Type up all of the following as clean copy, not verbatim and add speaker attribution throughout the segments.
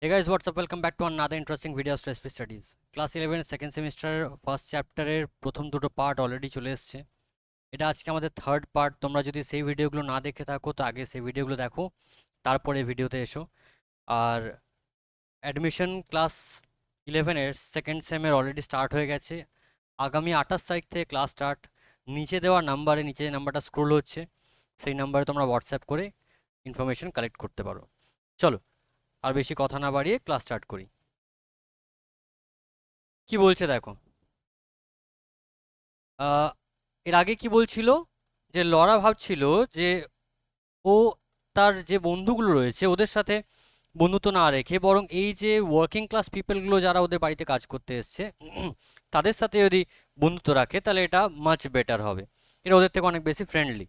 Speaker 1: Hey guys, what's up? Welcome back to another interesting video of Stress Free Studies. Class 11 second semester first চ্যাপ্টারের প্রথম দুটো part already চলে এসেছে। এটা আজকে আমাদের থার্ড পার্ট। তোমরা যদি সেই ভিডিওগুলো না দেখে থাকো তো আগে সেই ভিডিওগুলো দেখো, তারপরে ভিডিওতে এসো। আর অ্যাডমিশন ক্লাস 11-এর সেকেন্ড সেমের অলরেডি স্টার্ট হয়ে গেছে। আগামী 28 তারিখ থেকে ক্লাস স্টার্ট। নিচে দেওয়া নাম্বারে, নিচে যে নাম্বারটা স্ক্রোল হচ্ছে সেই নাম্বারে তোমরা হোয়াটসঅ্যাপ করে ইনফরমেশন কালেক্ট করতে পারো। চলো আর বেশি কথা না বাড়িয়ে ক্লাস স্টার্ট করি। কি বলছে দেখো। এর আগে কি বলছিল যে লরা ভাবছিল যে ও তার যে বন্ধুগুলো রয়েছে ওদের সাথে বন্ধুত্ব না রেখে বরং এই যে ওয়ার্কিং ক্লাস পিপলগুলো যারা ওদের বাড়িতে কাজ করতে এসছে তাদের সাথে যদি বন্ধুত্ব রাখে তাহলে এটা মাচ বেটার হবে, এটা ওদের থেকে অনেক বেশি ফ্রেন্ডলি।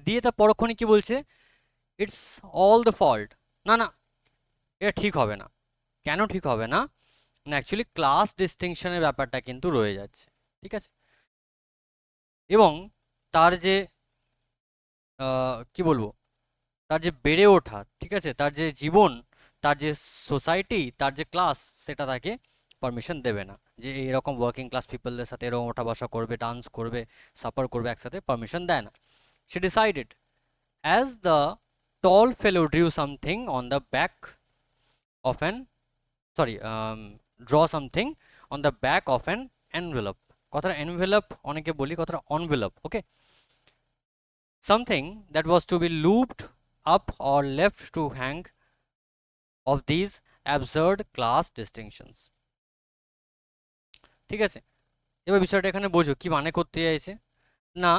Speaker 1: দিয়ে তা পরক্ষণে কি বলছে, ইটস অল দ্য ফল্ট। না না, এটা ঠিক হবে না। কেন ঠিক হবে না? না, অ্যাকচুয়ালি ক্লাস ডিস্টিংশনের ব্যাপারটা কিন্তু রয়ে যাচ্ছে, ঠিক আছে। এবং তার যে কি বলবো, তার যে বেড়ে ওঠা, ঠিক আছে, তার যে জীবন, তার যে সোসাইটি, তার যে ক্লাস, সেটা তাকে পারমিশন দেবে না যে এরকম ওয়ার্কিং ক্লাস পিপলদের সাথে এরকম ওঠা বসা করবে, ডান্স করবে, সাপার করবে, একসাথে পারমিশন দেয় না। সে decided as the tall fellow drew something on the back of an sorry draw something on the back of an envelope. কথাটা এনভেলপ অনেকে বলি, কথাটা অনভেলপ, ওকে। Something that was to be looped up or left to hang of these absurd class distinctions. ঠিক আছে, এবার বিষয়টা এখানে বোঝো কি মানে করতে চাইছে। না,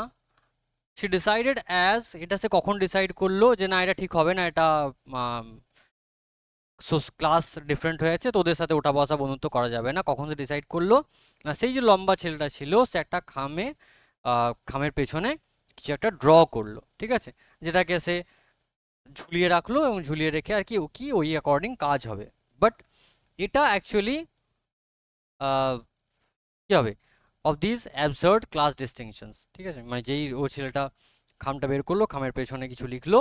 Speaker 1: সে ডিসাইডেড অ্যাজ, এটা সে কখন ডিসাইড করলো যে না এটা ঠিক হবে না, এটা ক্লাস ডিফারেন্ট হয়েছে তো ওদের সাথে ওঠা বসা বন্ধুত্ব করা যাবে না, কখন সে ডিসাইড করলো? না, সেই যে লম্বা ছেলেটা ছিল সে একটা খামের পেছনে কিছু একটা ড্র করলো, ঠিক আছে, যেটাকে সে ঝুলিয়ে রাখলো এবং ঝুলিয়ে রেখে আর কি কি ওই অ্যাকর্ডিং কাজ হবে। বাট এটা অ্যাকচুয়ালি কি হবে, অফ দিস অ্যাবসার্ড ক্লাস ডিস্টিংশনস, ঠিক আছে, মানে যেই ও ছেলেটা খামটা বের করলো, খামের পেছনে কিছু লিখলো,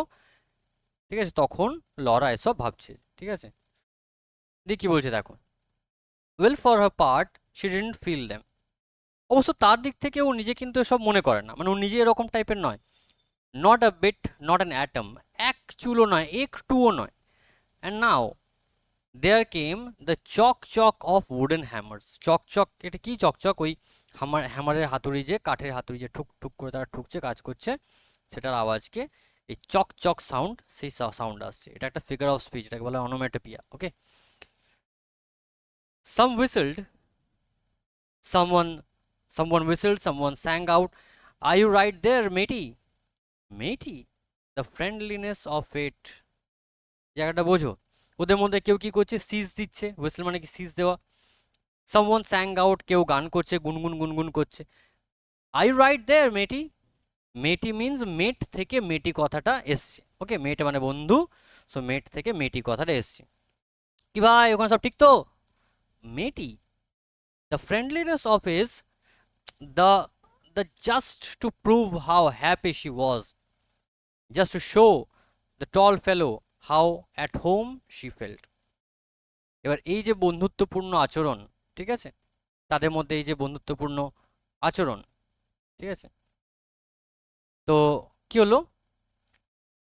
Speaker 1: ঠিক আছে, তখন লরা এসব ভাবছে, ঠিক আছে। দিয়ে কি বলছে দেখো, well for her part she didn't feel them. অবশ্য তার দিক থেকে ও নিজে কিন্তু এসব মনে করে না, মানে ও নিজে এরকম টাইপের নয়। Not a bit, not an atom, এক চুলও নয়, একটুও নয়। And now there came the chock of wooden hammers. Chock, এটা কি চক? ওই হ্যামারের হাতুড়ি, যে কাঠের হাতুড়ি যে ঠুক ঠুক করে তারা ঠুকছে, কাজ করছে, সেটার আওয়াজকে এই চক সাউন্ড, সেই সাউন্ড আসছে। এটা একটা ফিগার অফ স্পিচ, এটাকে বলা হয় অনোমেটোপিয়া, ওকে। some whistled someone someone whistled, someone sang out, are you right there, matey? The friendliness of it, জায়গাটা বোঝো। ওদের মধ্যে কেউ কি করছে, সিজ দিচ্ছে, হুইসেল মানে কি সিজ দেওয়া। সামওয়ান স্যাং আউট, কেউ গান করছে, গুনগুন করছে। I right there matey? Matey means mate থেকে মেটি কথাটা এসছে, ওকে, মেট মানে বন্ধু, সো মেট থেকে মেটি কথাটা এসছে। কি ভাই ওখানে সব ঠিক তো? Matey, the friendliness of is the the just to prove how happy she was, just to show the tall fellow how at home she felt. এবার এই যে বন্ধুত্বপূর্ণ আচরণ, ঠিক আছে, তাদের মধ্যে এই যে বন্ধুত্বপূর্ণ আচরণ, ঠিক আছে, তো কি হলো,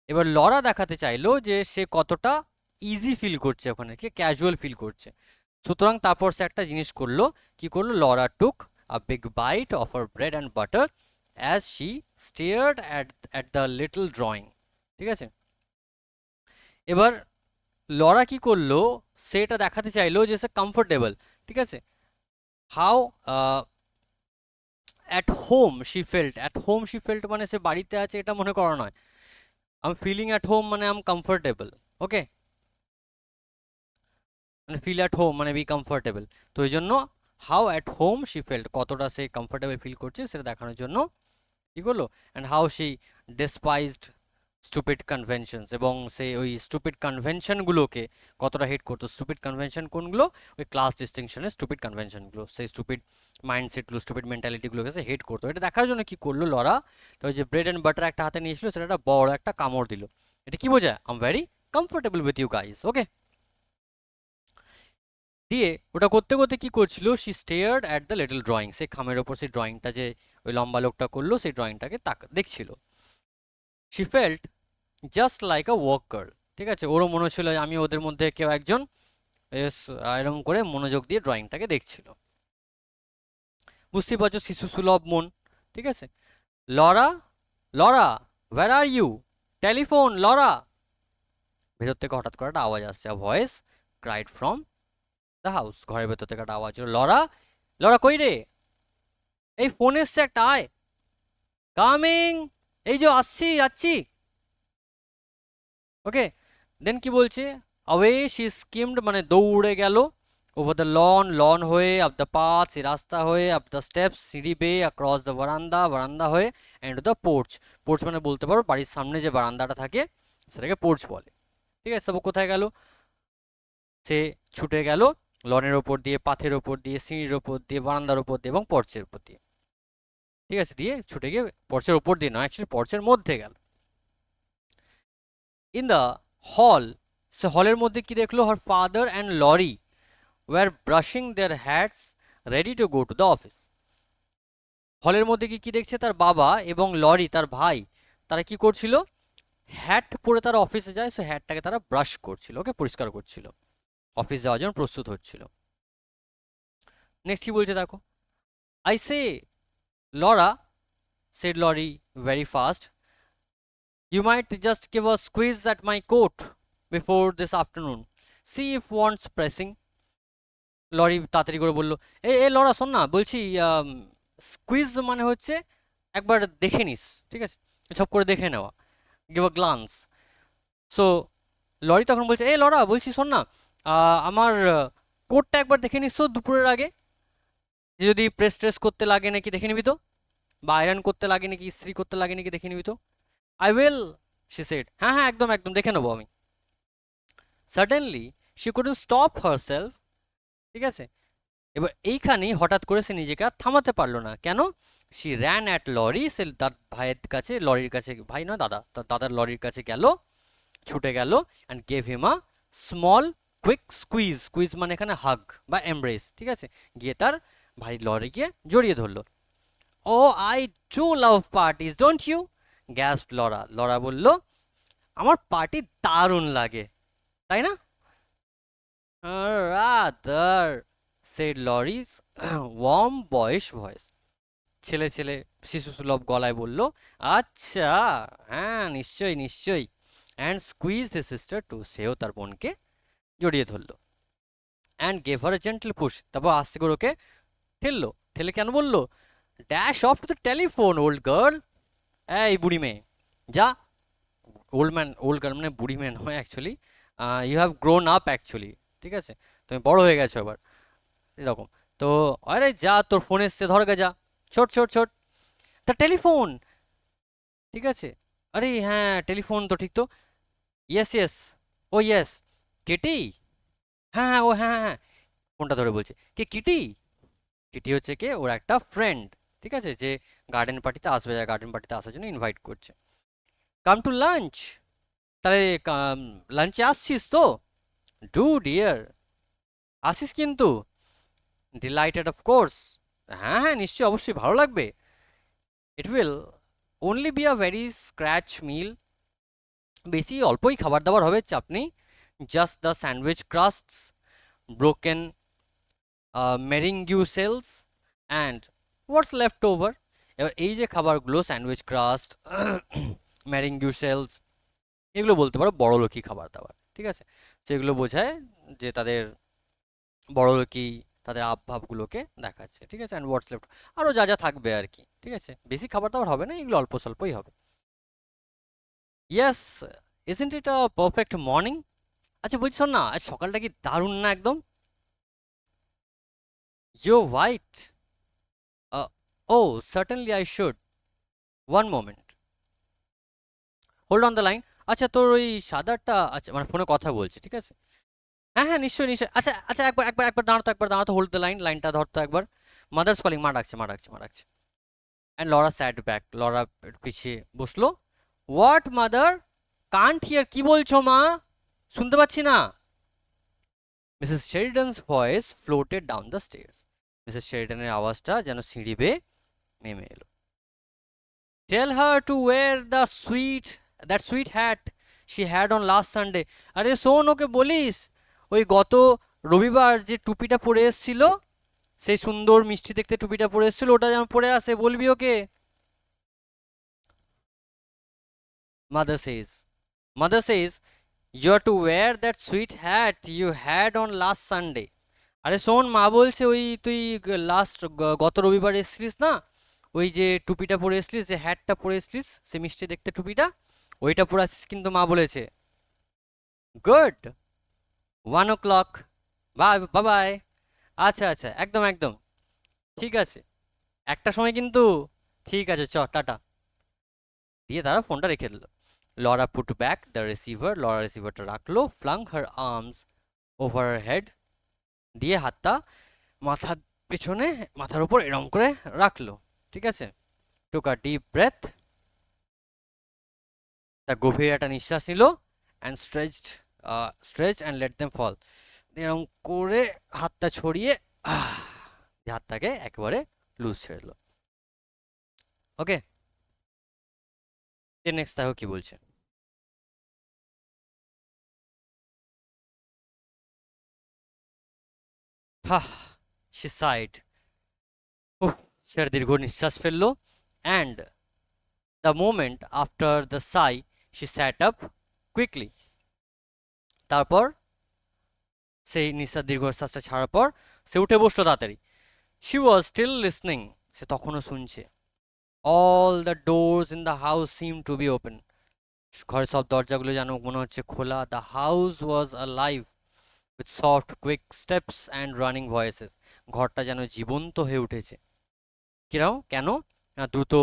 Speaker 1: এবার লরা দেখাতে চাইলো যে সে কতটা ইজি ফিল করছে, ওখানে কি ক্যাজুয়াল ফিল করছে। সুতরাং তারপর সে একটা জিনিস করলো, কি করলো, Laura took a big byte of her bread and butter as she stared at the little drawing, ঠিক আছে। এবার লরা কি করলো, সেটা দেখাতে চাইলো যে সে কমফোর্টেবল, ঠিক আছে, how at home she felt. At home she felt মানে সে বাড়িতে আছে এটা মনে করা নয়, আম ফিলিং অ্যাট হোম মানে আম কমফোর্টেবল, ওকে, মানে ফিল অ্যাট হোম মানে বি কমফোর্টেবল। তো এই জন্য how at home she felt, কতটা সে কমফোর্টেবল ফিল করছে সেটা দেখানোর জন্য কি করলো, and how she despised stupid conventions, এবং সে ওই স্টুপিড কনভেনশনগুলোকে কতটা হেট করতো। স্টুপিড কনভেনশন কোনগুলো? ওই ক্লাস ডিস্টিংশনের স্টুপিড কনভেনশনগুলো, সেই স্টুপিড মাইন্ডসেটগুলো, স্টুপিড মেন্টালিটিগুলোকে সে হেট করতো। এটা দেখার জন্য কি করলো লরা, তো ওই যে ব্রেড অ্যান্ড বাটার একটা হাতে নিয়েছিল, সেটা একটা বড় একটা কামড় দিল। এটা কি বোঝায়? I am very comfortable with you guys, okay. দিয়ে ওটা করতে করতে কি করছিল, she stared at the little drawing, সেই খামের ওপর সেই ড্রয়িংটা যে ওই লম্বা লোকটা করলো সেই ড্রয়িংটাকে দেখছিল। She felt just like a work girl, ঠিক আছে, ওরও মনে হচ্ছিল আমি ওদের মধ্যে কেউ একজন, এরকম করে মনোযোগ দিয়ে ড্রয়িংটাকে দেখছিল। বুঝতেই পারছো শিশু সুলভ মন, ঠিক আছে। Laura, Laura, where are you, telephone, Laura. ভেতর থেকে হঠাৎ করে একটা আওয়াজ আসছে, a voice cried from the house, ঘরের ভেতর থেকে একটা আওয়াজ হলো, লরা, লরা কই রে, এই ফোন এসছে একটা, আয়, কামিং, এই যে আসছি যাচ্ছি। ওকে, দেন কি বলছে, অ্যাওয়ে শি স্কিমড, মানে দৌড়ে গেল, ওভার দ্য লন, লন হয়ে, আপ দ্য পাথ, সেই রাস্তা হয়ে, আপ দ্য স্টেপস, সিঁড়ি বেয়ে, অ্যাক্রস দ্য বারান্দা, বারান্দা হয়ে, অ্যান্ড দ্য পোর্চ, পোর্চ মানে বলতে পারো বাড়ির সামনে যে বারান্দাটা থাকে সেটাকে পোর্চ বলে, ঠিক আছে। সব কোথায় গেল, সে ছুটে গেল লনের ওপর দিয়ে, পাথের ওপর দিয়ে, সিঁড়ির ওপর দিয়ে, বারান্দার ওপর দিয়ে এবং পর্চের উপর দিয়ে, ঠিক আছে, দিয়ে ছুটে গিয়ে পর্চের ওপর দিয়ে নয়, অ্যাকচুয়ালি পর্চের মধ্যে গেল। ইন দ্য হল, সে হলের মধ্যে কি দেখলো, her father and Laurie were brushing their hats ready to go to the office. হলের মধ্যে কি কি দেখছে, তার বাবা এবং লরি তার ভাই, তারা কি করছিল, হ্যাট পরে তারা অফিসে যায়, সো হ্যাটটাকে তারা ব্রাশ করছিল, ওকে, পরিষ্কার করছিল, অফিস যাওয়ার জন্য প্রস্তুত হচ্ছিল। নেক্সট কি বলছে দেখো, I say Laura, said Lorry very fast, you might just give a squeeze at my coat before this afternoon. See if wants pressing. Laurie তাড়াতাড়ি করে বলল, এ লরা শোন না, বলছি স্কুইজ মানে হচ্ছে একবার দেখে নিস, ঠিক আছে, সব করে দেখে নেওয়া, give a glance. So Laurie তখন বলছে, এ লরা, বলছি শোন না, আমার কোটটা একবার দেখে নিস তো দুপুরের আগে, যে যদি প্রেস ট্রেস করতে লাগে নাকি দেখে নিবি তো, বা আয়রন করতে লাগে নাকি, ইস্ত্রি করতে লাগে নাকি দেখে নিবি তো। আই উইল, শি সেড, হ্যাঁ হ্যাঁ একদম একদম দেখে নেবো আমি। Suddenly she couldn't stop herself, ঠিক আছে, এবার এইখানেই হঠাৎ করে সে নিজেকে আর থামাতে পারলো না, কেন, শি র্যান অ্যাট লরি, সে তার ভাইয়ের কাছে, লরির কাছে, ভাই নয় দাদা, তার দাদার লরির কাছে গেল, ছুটে গেল, and gave him a small quick squeeze, squeeze মানে এখানে হাগ বা এমব্রেস, ঠিক আছে, গিয়ে তার ভাই লরিকে জড়িয়ে ধরলো। Oh I do love parties, don't you, gasped Laura, Laura বলল, আমার পার্টি দারুণ লাগে, তাই না। Rather, said Laurie's warm boyish voice, ছেলে ছেলে শিশু সুলভ গলায় বলল, আচ্ছা, হ্যাঁ নিশ্চয়ই নিশ্চয়ই, and squeeze his sister too, সেও তার বোনকে জড়িয়ে ধরলো, and gave her gentle push, তারপর আস্তে করে ওকে ঠেললো, ঠেলে কেন বললো, dash off to the telephone old girl, এই বুড়ি মেয়ে, যা, ওল্ড ম্যান, ওল্ড গার্ল মানে বুড়ি মেয়ে নয় actually, you have grown up actually, ঠিক আছে, তুমি বড় হয়ে গেছো এবার, এরকম। তো আরে যা, তোর ফোন এসছে, ধর গে যা, ছোট ছোট ছোট, তা টেলিফোন, ঠিক আছে, আরে হ্যাঁ টেলিফোন তো, ঠিক তো, ইয়েস ইয়েস, ও ইয়েস, কিটি, হ্যাঁ হ্যাঁ ও হ্যাঁ হ্যাঁ হ্যাঁ, ফোনটা ধরে বলছে, কে কিটি, কিটি হচ্ছে কে, ওর একটা ফ্রেন্ড, ঠিক আছে, যে গার্ডেন পার্টিতে আসবে, গার্ডেন পার্টিতে আসার জন্য ইনভাইট করছে। কাম টু লাঞ্চ, তাহলে লাঞ্চে আসছিস তো, ডু ডিয়ার, আসিস কিন্তু, ডিলাইটেড অফ কোর্স, হ্যাঁ হ্যাঁ নিশ্চয়ই, অবশ্যই ভালো লাগবে, it will only be a very scratch meal, বেশি অল্পই খাবার দাবার হবে, চাপ নেই, just the sandwich crusts, broken meringue shells and what's left over. এবার এই যে খাবারগুলো, স্যান্ডউইচ ক্রাস্ট, মেরিঙ্গুসেলস, এগুলো বলতে পারো বড়লোকি খাবার দাবার, ঠিক আছে, সেগুলো বোঝায় যে তাদের বড়লোকি, তাদের আবভাবগুলোকে দেখাচ্ছে, ঠিক আছে, অ্যান্ড হোয়াটস লেফট, আরও যা যা থাকবে আর কি, ঠিক আছে, বেশি খাবার দাবার হবে না, এগুলো অল্প স্বল্পই হবে। Yes, isn't it a perfect morning, আচ্ছা বলছি শোন না, আজ সকালটা কি দারুণ না একদম, you white, oh certainly I should, one moment, hold on the line, আচ্ছা তোর ওই সাদারটা, আচ্ছা মানে ফোনে কথা বলছি, ঠিক আছে, হ্যাঁ হ্যাঁ নিশ্চয়ই নিশ্চয়ই, আচ্ছা আচ্ছা একবার একবার একবার দাঁড়াতো, একবার দাঁড়াতো, হোল্ড দ্য লাইন, লাইনটা ধরতো একবার, মাদার্স কলিং, মা ডাকছে মা ডাকছে মা ডাকছে, and Laura sad back, Laura পিছিয়ে বসলো, হোয়াট মাদার, কান্ট হিয়ার, কি বলছো মা, শুনতে পাচ্ছি না, Mrs Sheridan's voice floated down the stairs. Mrs শেরিডানের আওয়াজটা যেন সিঁড়ি বেয়ে নেমে এলো। Tell her to wear that sweet hat she had on last Sunday. আরে শোন, ওকে বলিস ওই গত রবিবার যে টুপিটা পরে এসেছিল, সেই সুন্দর মিষ্টি দেখতে টুপিটা পরে এসেছিল, ওটা যেন পরে আসে, বলবি ওকে। Mother says mother says you are to wear that sweet hat you had on last Sunday. আরে শোন, মা বলছে ওই তুই গত রবিবার এসছিলিস না, ওই যে টুপিটা পরে এসছিলিস, যে হ্যাটটা পরে এসছিলিস, সে মিষ্টি দেখতে টুপিটা, ওইটা পরে আসছিস কিন্তু, মা বলেছে। Good, 1 o'clock, bye. আচ্ছা আচ্ছা, একদম একদম ঠিক আছে, একটা সময় কিন্তু, ঠিক আছে, টাটা। দিয়ে তারা ফোনটা রেখে দিল। Laura put back the receiver, Laura রিসিভারটা রাখলো, flung her arms over her head, দিয়ে হাতটা মাথার পেছনে, মাথার উপর এরম করে রাখলো, ঠিক আছে। টুক আ ডিপ ব্রেথ, তা গভীর একটা নিঃশ্বাস নিল, and stretch and let them fall, এরকম করে হাতটা ছড়িয়ে হাতটাকে একেবারে লুজ ছেড়ে দিল। ওকে, নেক্সট দেখো কি বলছে। হাহ, she sighed. উহ, সে একটা দীর্ঘ নিঃশ্বাস ফেললো, and the moment after the Sai she sat up quickly. তারপর সেই দীর্ঘশ্বাসটা ছাড়ার পর সে উঠে বসলো তাড়াতাড়ি। she was still listening, সে তখনও শুনছে। all the doors in the house seemed to be open, ঘরের সব দরজাগুলো যেন মনে হচ্ছে খোলা। the house was alive with soft quick steps and running voices, ঘরটা যেন জীবন্ত হয়ে উঠেছে। কিরাও কেন? দ্রুত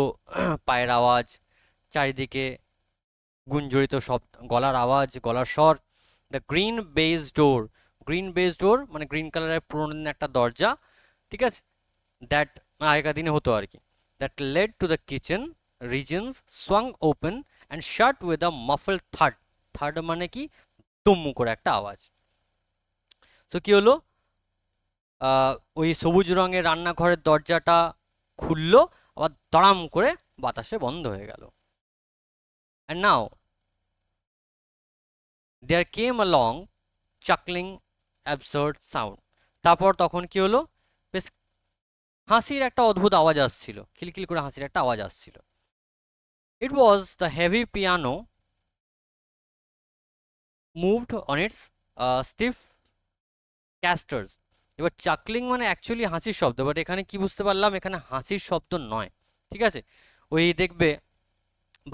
Speaker 1: পায়ের আওয়াজ, চারিদিকে গুঞ্জরিত শব্দ, গলার আওয়াজ, গলার স্বর। দ্য গ্রিন বেজ ডোর মানে গ্রিন কালারের পুরোনো দিনের একটা দরজা, ঠিক আছে, দ্যাট আগেকার দিনে হতো আর কি, that led to the kitchen regions swung open and shut with a muffled থার্ড মানে কি, তুম্মু করে একটা আওয়াজ। তো কি হলো, ওই সবুজ রঙের রান্নাঘরের দরজাটা খুললো, আবার দড়াম করে বাতাসে বন্ধ হয়ে গেল। And now there came a long chuckling absurd sound, তারপর তখন কি হলো, বেশ হাসির একটা অদ্ভুত আওয়াজ আসছিল, খিলখিল করে হাসির একটা আওয়াজ আসছিল। It was the heavy piano moved on its stiff castors. এবার চাকলিং মানে অ্যাকচুয়ালি হাসির শব্দ, বাট এখানে কি বুঝতে পারলাম, এখানে হাসির শব্দ নয়, ঠিক আছে। ওই দেখবে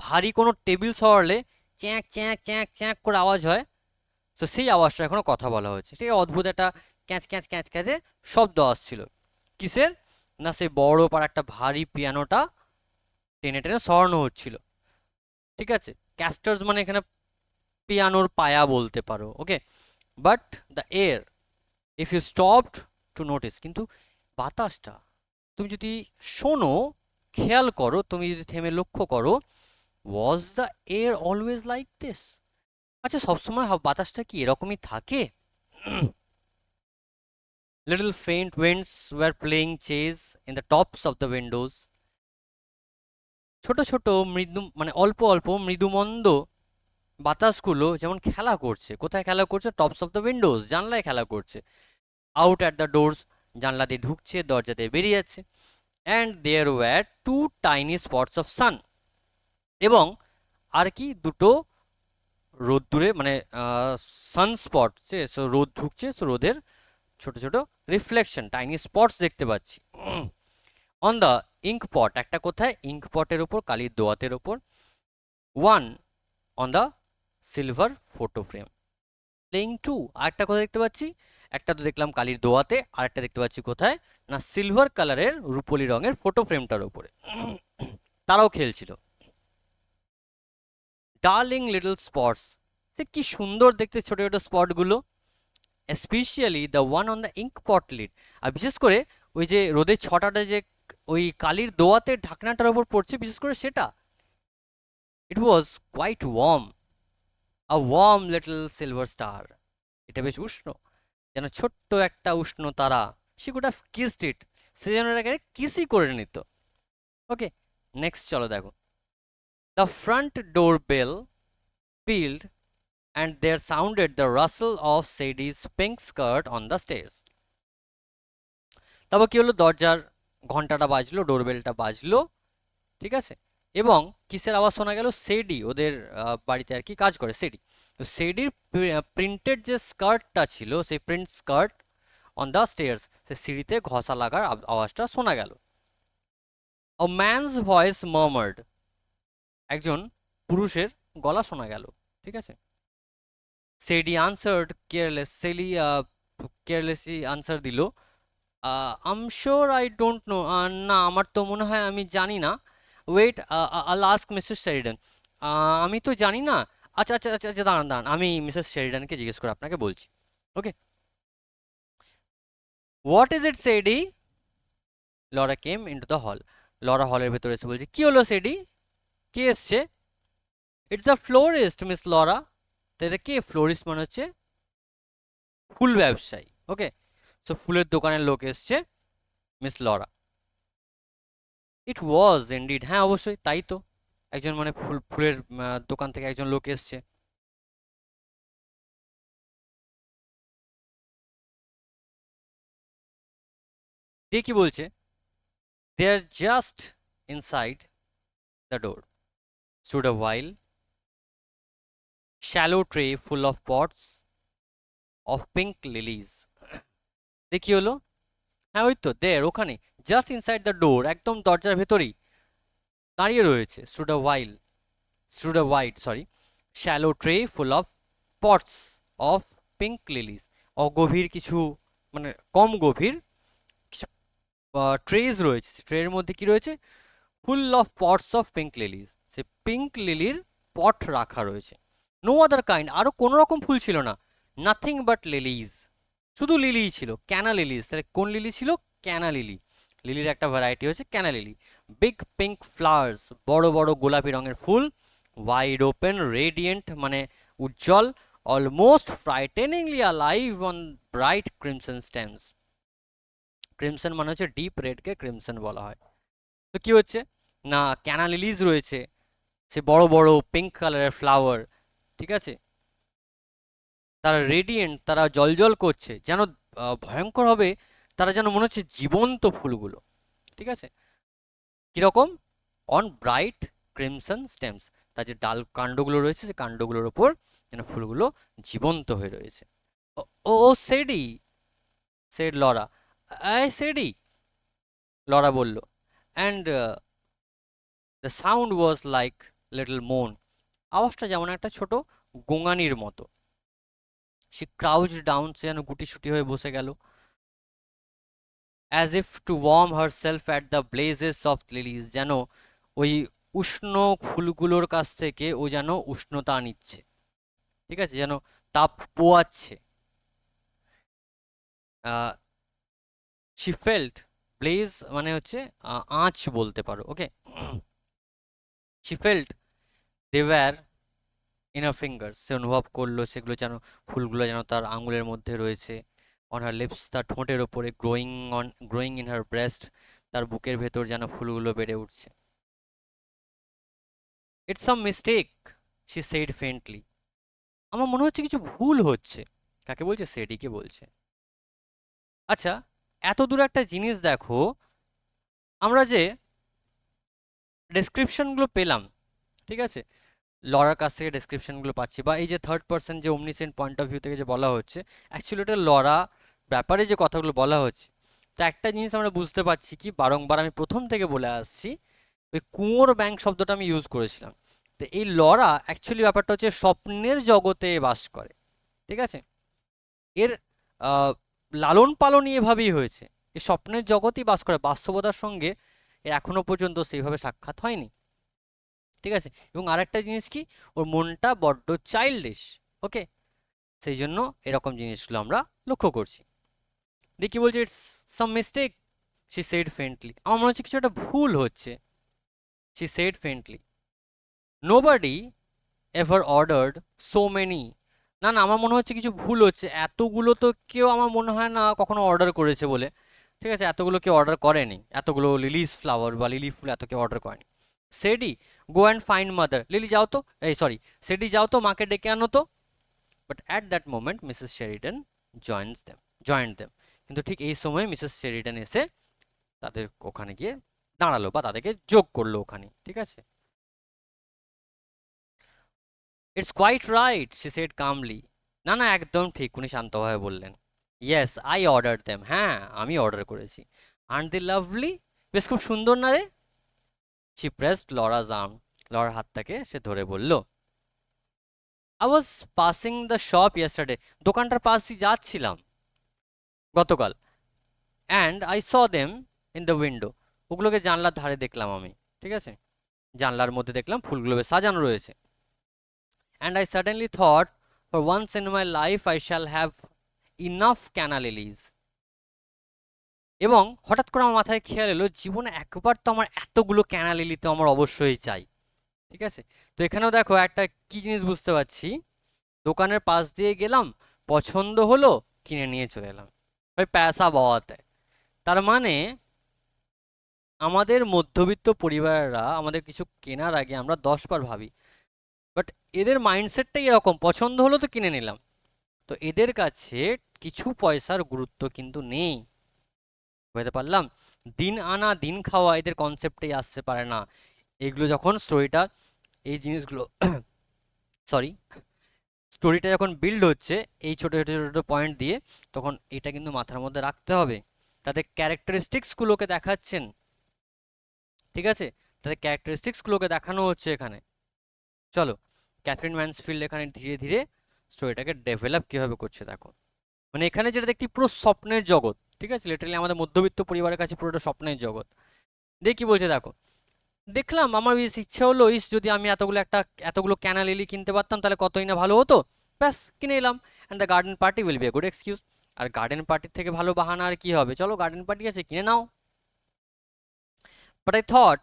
Speaker 1: ভারী কোনো টেবিল সরালে চ্যাঁক চ্যাঁক চ্যাঁক চ্যাঁক করে আওয়াজ হয়, তো সেই আওয়াজটা এখনো কথা বলা হয়েছে। সেই অদ্ভুত একটা ক্যাঁচ ক্যাঁচ ক্যাঁচ ক্যাঁচে শব্দ আসছিল, কিসের না, সেই বড় পার একটা ভারী পিয়ানোটা টেনে টেনে সরানো হচ্ছিল, ঠিক আছে। ক্যাস্টার্স মানে এখানে পিয়ানোর পায়া বলতে পারো, okay. But the air, if you stopped to notice, কিন্তু বাতাসটা তুমি যদি শোনো, খেয়াল করো, তুমি যদি থেমে লক্ষ্য করো, was the air always like this, আচ্ছা সবসময় বাতাসটা কি এরকমই থাকে? Little faint winds were playing chase in the tops of the windows, ছোট ছোট মৃদু মানে অল্প অল্প মৃদুমন্দ বাতাসগুলো যেমন খেলা করছে, কোথায় খেলা করছে, টপস অফ দ্য উইন্ডোজ, জানলায় খেলা করছে। আউট অ্যাট দ্য ডোরস, জানলা দিয়ে ঢুকছে, দরজা দিয়ে বেরিয়ে যাচ্ছে। And there were two tiny spots of sun, এবং আর কি দুটো রোদ্দুরে মানে সানস্পট, রোদ ঢুকছে, তো রোদের ছোট ছোট রিফ্লেকশন, টাইনি স্পটস দেখতে পাচ্ছি। অন দ্য ইঙ্ক পট, একটা কোথায়, ইঙ্ক পটের ওপর, কালির দোয়াতের ওপর। One on the silver photo frame playing two, আরেকটা কোথায় দেখতে পাচ্ছি, একটা তো দেখলাম কালির দোয়াতে, আর একটা দেখতে পাচ্ছি কোথায় না, সিলভার কালারের রূপলি রঙের ফটো ফ্রেমটার উপরে, তারাও খেলছিল। ডার্লিং লিটল স্পটস, সে কি সুন্দর দেখতে ছোট ছোট স্পটগুলো, specially the one on the ink pot lid, আর বিশেষ করে ওই যে রোদের ছটাটা যে ওই কালির দোয়াতে ঢাকনাটার উপর পড়ছে, বিশেষ করে সেটা। It was quite warm, a warm little silver star, এটা বেশ উষ্ণ। যেন ছোট্ট একটা উষ্ণ তারা, she could have kissed it, সে যেন এটাকে কিসই করে নিত। ওকে, নেক্সট চলো দেখো, the front door bell pealed and there sounded the rustle of Sadie's pink skirt on the stairs. তারপর কি হলো, দরজার ঘন্টাটা বাজলো, ডোরবেলটা বাজলো, ঠিক আছে, এবং কিসের আওয়াজ শোনা গেল, সেডি, ওদের বাড়িতে আর কি কাজ করে সেডি, তো সেডির প্রিন্টেড যে স্কার্টটা ছিল, সেই print skirt on the stairs, সে সিঁড়িতে ঘষা লাগার আওয়াজটা শোনা গেল। আ ম্যানস ভয়েস মার্মার্ড, একজন পুরুষের গলা শোনা গেল, ঠিক আছে। সেডি আনসার্ড কেয়ারলেসলি, কেয়ারলেসলি আনসার দিল, আম শিওর আই ডোন্ট নো, না আমার তো মনে হয় আমি জানি না, ওয়েট আল আস্ক মিসেস শেরিডান, আমি তো জানি না, আচ্ছা আচ্ছা আচ্ছা আচ্ছা দাঁড়ান দাঁড়ান, আমি মিসেস শেরিডানকে জিজ্ঞেস করে আপনাকে বলছি। Okay, what is it Sadie? Laura came into the hall, Laura হলের ভেতরে এসে বলছে, কি হলো সেডি, কে এসছে? It's a florist Miss Laura. তো এটা কে? ফ্লোরিস্ট মানে হচ্ছে ফুল ব্যবসায়ী। ওকে, সো ফুলের দোকানের লোক এসছে, মিস লরা। ইট ওয়াজ ইনডিড, হ্যাঁ অবশ্যই তাই তো, একজন মানে ফুলের দোকান থেকে একজন লোক এসছে। দিয়ে কি বলছে, they are just inside the door stood a while shallow tray full of pots of pink lilies. দিয়ে কি হলো, হ্যাঁ ওই তো দের, ওখানে, জাস্ট ইনসাইড দ্য ডোর, একদম দরজার ভেতরেই দাঁড়িয়ে রয়েছে, stood a wide sorry shallow tray full of pots of pink lilies, অগভীর কিছু, মানে কম গভীর কিছু ট্রেজ রয়েছে, ট্রের মধ্যে কি রয়েছে, full of pots of pink lilies, সে পিঙ্ক লিলির পট রাখা রয়েছে। নো আদার কাইন্ড, আরো কোনো রকম ফুল ছিল না, নাথিং বাট লিলিজ, শুধু লিলিই ছিল, ক্যানা লিলিজ। তাহলে কোন লিলি ছিল? ক্যানা লিলি, লিলির একটা ভ্যারাইটি হচ্ছে canna lily. Big pink flowers, বড় বড় গোলাপি রঙের ফুল, ওয়াইড ওপেন রেডিয়েন্ট মানে উজ্জ্বল, almost frighteningly alive on bright crimson stems. Crimson মানে হচ্ছে ডিপ রেডকে ক্রিমসন বলা হয়। তো কি হচ্ছে না, ক্যানা লিলিজ রয়েছে, সে বড় বড় পিঙ্ক কালারের ফ্লাওয়ার, ঠিক আছে, তারা রেডিয়েন্ট, তারা জলজল করছে, যেন ভয়ঙ্কর হবে, তারা যেন মনে হচ্ছে জীবন্ত ফুলগুলো, ঠিক আছে, কিরকম, অন ব্রাইট ক্রিমসন স্টেমস, তার যে ডাল কাণ্ডগুলো রয়েছে, সে কাণ্ডগুলোর ওপর যেন ফুলগুলো জীবন্ত হয়ে রয়েছে। Oh oh Sadie, said Laura, I Sadie, Laura বলল, and the sound was like little moan, আওয়াজটা যেমন একটা ছোট গোঙানির মতো। সে ক্রাউচ ডাউন, সে যেন গুটিসুটি হয়ে বসে গেল, as if to warm herself at the blazes of lilies, যেন ওই উষ্ণ ফুলগুলোর কাছ থেকে ও যেন উষ্ণতা নিচ্ছে, ঠিক আছে, যেন তাপ পোয়াচ্ছে। শি ফেল্ট, ব্লেজ মানে হচ্ছে আঁচ বলতে পারো, okay, she felt they were in her fingers, সে অনুভব করলো সেগুলো যেন, ফুলগুলো যেন তার আঙুলের মধ্যে রয়েছে। অন হার লিপস, তার ঠোঁটের ওপরে, গ্রোয়িং ইন হার ব্রেস্ট, তার বুকের ভেতর যেন ফুলগুলো বেড়ে উঠছে। It's some mistake, she said faintly, আমার মনে হচ্ছে কিছু ভুল হচ্ছে। কাকে বলছে? সেডিকে বলছে। আচ্ছা, এত দূর একটা জিনিস দেখো, আমরা যে ডেসক্রিপশনগুলো পেলাম, ঠিক আছে, লরার কাছ থেকে ডেসক্রিপশনগুলো পাচ্ছি, বা এই যে থার্ড পার্সন যে ওমনিসেন্ট পয়েন্ট অফ ভিউ থেকে যে বলা হচ্ছে, অ্যাকচুয়ালি এটা লরা ব্যাপারে যে কথাগুলো বলা হচ্ছে। তো একটা জিনিস আমরা বুঝতে পারছি কি, বারংবার আমি প্রথম থেকে বলে আসছি, ওই কুঁয়োর ব্যাংক শব্দটা আমি ইউজ করেছিলাম। তো এই লরা অ্যাকচুয়ালি ব্যাপারটা হচ্ছে স্বপ্নের জগতে বাস করে, ঠিক আছে, এর লালন পালন এভাবেই হয়েছে, এই স্বপ্নের জগতেই বাস করে, বাস্তবতার সঙ্গে এর এখনো পর্যন্ত সেইভাবে সাক্ষাৎ হয়নি, ঠিক আছে। এবং আরেকটা জিনিস কি, ওর মনটা বড্ড চাইল্ডিশ, ওকে, সেই জন্য এরকম জিনিসগুলো আমরা লক্ষ্য করছি। দেখি বলছে, it's some mistake, she said faintly, আমার মনে হচ্ছে কিছু একটা ভুল হচ্ছে, she said faintly. Nobody ever ordered so many, না না, আমার মনে হচ্ছে কিছু ভুল হচ্ছে, এতগুলো তো কেউ আমার মনে হয় না কখনো অর্ডার করেছে বলে। ঠিক আছে, এতগুলো কেউ অর্ডার করেনি, এতগুলো লিলিস ফ্লাওয়ার বা লিলি ফুল এত কেউ অর্ডার করেনি। Sadie, go and find mother. Lily যাও তো, এই সরি, সেডি যাও তো, মাকে ডেকে আনো তো। But at that moment Mrs Sheridan joined them. কিন্তু ঠিক এই সময় মিসেস শেরিডন এসে তাদের ওখানে গিয়ে দাঁড়ালো বা তাদেরকে যোগ করলো ওখানে। ঠিক আছে, it's quite right, she said calmly. না না, একদম ঠিক, উনি শান্তভাবে বললেন। ইয়েস, আই অর্ডার দেম, হ্যাঁ আমি অর্ডার করেছি। আন্ট দি লাভলি, বেশ খুব সুন্দর না রে? শি প্রেসড লরাজ আর্ম, লরার হাতটাকে সে ধরে বলল, I was passing the shop yesterday, দোকানটার পাশ দিয়ে যাচ্ছিলাম গতকাল। And I saw them in the window, ওগুলোকে জানলার ধারে দেখলাম আমি। ঠিক আছে, জানলার মধ্যে দেখলাম ফুলগুলো বেশ সাজানো রয়েছে। And I suddenly thought, for once in my life I shall have enough canna lilies. এবং হঠাৎ করে আমার মাথায় খেয়াল এলো, জীবনে একবার তো আমার এতগুলো ক্যানা লিলি তো আমার অবশ্যই চাই। ঠিক আছে, তো এখানেও দেখো একটা কি জিনিস বুঝতে পারছি, দোকানের পাশ দিয়ে গেলাম, পছন্দ হলো, কিনে নিয়ে চলে এলাম, ওই পয়সা বহুত হ্যায়। তার মানে আমাদের মধ্যবিত্ত পরিবারেরা আমাদের কিছু কেনার আগে আমরা 10 বার ভাবি, বাট এদের মাইন্ডসেটটাই এরকম, পছন্দ হলো তো কিনে নিলাম। তো এদের কাছে কিছু পয়সার গুরুত্ব কিন্তু নেই। বুঝতে পারলাম, দিন আনা দিন খাওয়া এদের কনসেপ্টেই আসতে পারে না। এগুলো যখন স্টোরিটা, এই জিনিসগুলো সরি, স্টোরিটা যখন বিল্ড হচ্ছে এই ছোট ছোট ছোট পয়েন্ট দিয়ে, তখন এটা কিন্তু মাথার মধ্যে রাখতে হবে। তাদের ক্যারেক্টারিস্টিক্সগুলোকে দেখাচ্ছেন, ঠিক আছে, তাদের ক্যারেক্টারিস্টিক্সগুলোকে দেখানো হচ্ছে এখানে। চলো, ক্যাথরিন ম্যানসফিল্ড এখানে ধীরে ধীরে স্টোরিটাকে ডেভেলপ কীভাবে করছে দেখো। মানে এখানে যেটা দেখছি পুরো স্বপ্নের জগৎ। ঠিক আছে, লিটারালি আমাদের মধ্যবিত্ত পরিবারের কাছে পুরোটা স্বপ্নের জগৎ। দেখি বলছে দেখো, দেখলাম আমার বেশ ইচ্ছা হলো, যদি আমি এতগুলো ক্যানা লিলি কিনতে পারতাম তাহলে কতই না ভালো হতো। ব্যাস কিনে এলাম, and the garden party will be a good excuse. আর গার্ডেন পার্টির থেকে ভালো বাহানা আর কি হবে, চলো গার্ডেন পার্টি আছে কিনে নাও। But I thought,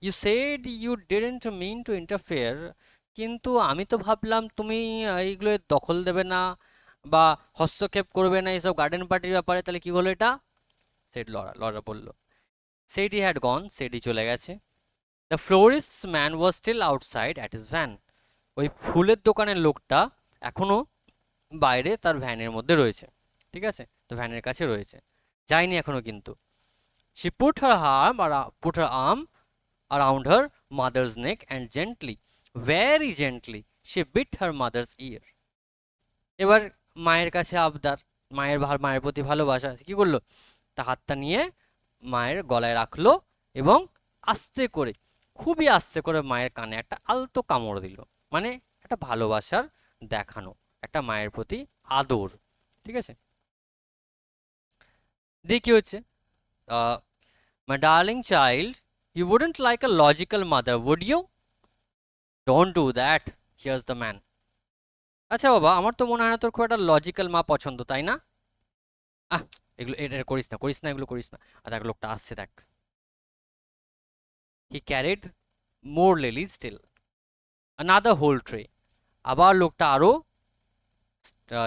Speaker 1: you said you didn't mean to interfere, কিন্তু আমি তো ভাবলাম তুমি এইগুলো দখল দেবে না বা হস্তক্ষেপ করবে না এইসব গার্ডেন পার্টির ব্যাপারে, তাহলে কি হলো এটা? সেড লরা, লরা বলল। সেডি হ্যাড গন, সেডি চলে গেছে। The florist's man was still outside at his van, ওই ফুলের দোকানের লোকটা এখনো বাইরে তার ভ্যানের মধ্যে রয়েছে। ঠিক আছে, তো ভ্যানের কাছে রয়েছে, যায়নি এখনো কিন্তু। She put her arm around her mother's neck and gently, very gently, she bit her mother's ear. এবার মায়ের কাছে আবদার, মায়ের প্রতি ভালোবাসা, কি করলো, তা হাতটা নিয়ে মায়ের গলায় রাখলো এবং আস্তে করে, খুবই আস্তে করে মায়ের কানে একটা আলতো কামড় দিল। মানে একটা ভালোবাসার দেখানো, একটা মায়ের প্রতি আদর। ঠিক আছে, দিয়ে কি হচ্ছে, my darling child, you wouldn't like a logical mother, would you? Don't do that. Here's the man. আচ্ছা বাবা, আমার তো মনে হয় না তোর খুব একটা লজিক্যাল মা পছন্দ, তাই না? আহ, এগুলো এটা করিস না, করিস না, এগুলো করিস না। আর দেখ লোকটা আসছে, দেখ। He carried more lily still, another whole tray. আবার লোকটা আরো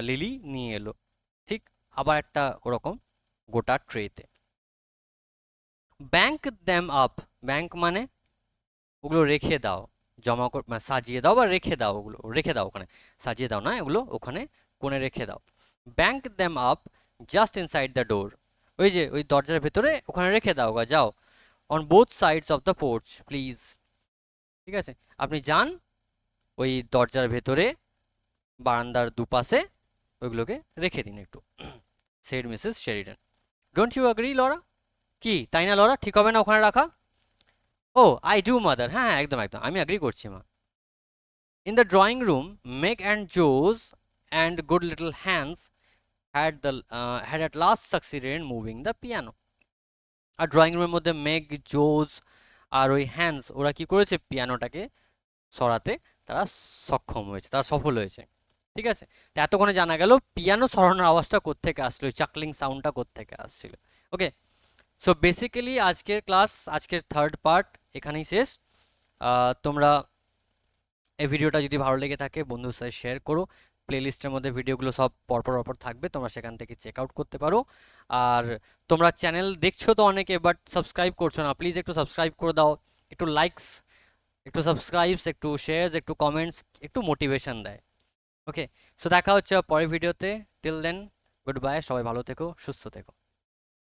Speaker 1: লিলি নিয়ে এলো, ঠিক আবার একটা ওরকম গোটা ট্রেতে। ব্যাংক দ্যাম আপ, ব্যাংক মানে ওগুলো রেখে দাও, জমা মানে সাজিয়ে দাও বা রেখে দাও, ওগুলো রেখে দাও ওখানে, সাজিয়ে দাও না, এগুলো ওখানে কোণে রেখে দাও। Bank them up just inside the ডোর, ওই যে ওই দরজার ভেতরে ওখানে রেখে দাও গা, যাও। On both sides of the porch please, ঠিক আছে, আপনি যান ওই দরজার ভেতরে, বারান্দার দুপাশে ওইগুলোকে রেখে দিন একটু, said Mrs Sheridan. Don't you agree Laura? কি তাই না লরা, ঠিক হবে না ওখানে রাখা? ও আই ডু মাদার, হ্যাঁ হ্যাঁ, একদম একদম, আমি অ্যাগ্রি করছি মা। In the drawing room, Meg and Joe's and good little Hans had at last succeeded in moving the piano. আর ড্রয়িং রুমের মধ্যে মেগ, জোজ আর ওই হ্যান্স, ওরা কি করেছে, পিয়ানোটাকে সরাতে তারা সক্ষম হয়েছে, তারা সফল হয়েছে। ঠিক আছে, তো এতক্ষণে জানা গেল পিয়ানো সরানোর আওয়াজটা কোত্থেকে আসছিল, ওই চাকলিং সাউন্ডটা কোত্থেকে আসছিল। ওকে, সো বেসিক্যালি আজকের ক্লাস, আজকের থার্ড পার্ট এখানেই শেষ। তোমরা এই ভিডিওটা যদি ভালো লেগে থাকে বন্ধুর সাথে শেয়ার করো, প্লেলিস্টের মধ্যে ভিডিওগুলো সব পরপর পরপর থাকবে, তোমরা সেখান থেকে চেক আউট করতে পারো। আর তোমরা চ্যানেল দেখছো তো অনেকে, বাট সাবস্ক্রাইব করছো না, প্লিজ একটু সাবস্ক্রাইব করে দাও। একটু লাইকস, একটু সাবস্ক্রাইবস, একটু শেয়ারস, একটু কমেন্টস, একটু মোটিভেশন দেয়। ওকে, সো দেখা হচ্ছে পরের ভিডিওতে। টিল দেন, গুড বাই, সবাই ভালো থেকো, সুস্থ থেকো।